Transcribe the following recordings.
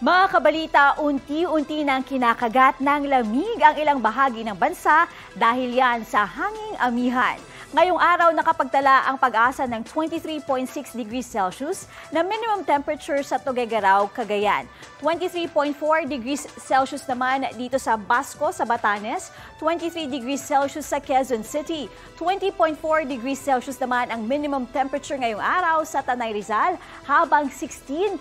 Mga kabalita, unti-unti nang kinakagat ng lamig ang ilang bahagi ng bansa dahil yan sa hanging amihan. Ngayong araw nakapagtala ang Pag-asa ng 23.6 degrees Celsius na minimum temperature sa Tuguegarao, Cagayan. 23.4 degrees Celsius naman dito sa Basco sa Batanes, 23 degrees Celsius sa Quezon City, 20.4 degrees Celsius naman ang minimum temperature ngayong araw sa Tanay Rizal, habang 16.6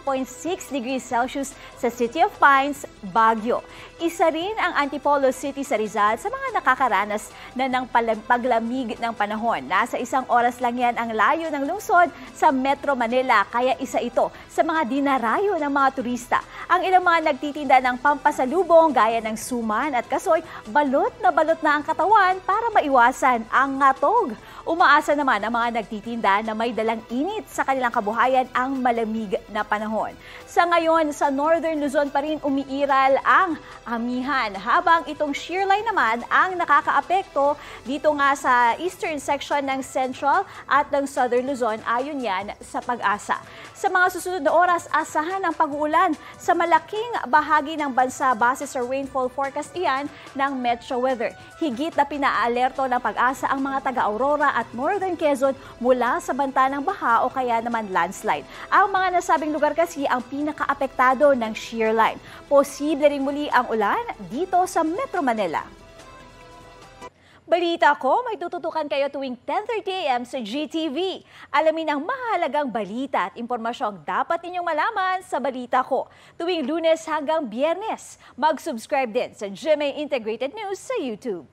degrees Celsius sa City of Pines, Baguio. Isa rin ang Antipolo City sa Rizal sa mga nakakaranas na ng paglamig ng panahon. Nasa 1 oras lang yan ang layo ng lungsod sa Metro Manila, kaya isa ito sa mga dinarayo ng mga turista. Ang ilang mga nagtitinda ng pampasalubong gaya ng suman at kasoy, balot na ang katawan para maiwasan ang ngatog. Umaasa naman ang mga nagtitinda na may dalang init sa kanilang kabuhayan ang malamig na panahon. Sa ngayon, sa Northern Luzon pa rin umiiral ang amihan, habang itong shear line naman ang nakakaapekto dito nga sa eastern section ng Central at ng Southern Luzon, ayon yan sa Pag-asa. Sa mga susunod na oras, asahan ang pag-uulan sa malaking bahagi ng bansa base sa rainfall forecast iyan ng Metro Weather. Higit na pinaalerto ng Pag-asa ang mga taga-Aurora at Northern Quezon mula sa banta ng baha o kaya naman landslide. Ang mga nasabing lugar kasi ang pinakaapektado ng shear line. Posible rin muli ang ulan dito sa Metro Manila. Balita ko, may tututukan kayo tuwing 10:30 AM sa GTV. Alamin ang mahalagang balita at impormasyong dapat ninyong malaman sa Balita Ko. Tuwing Lunes hanggang Biyernes, mag-subscribe din sa GMA Integrated News sa YouTube.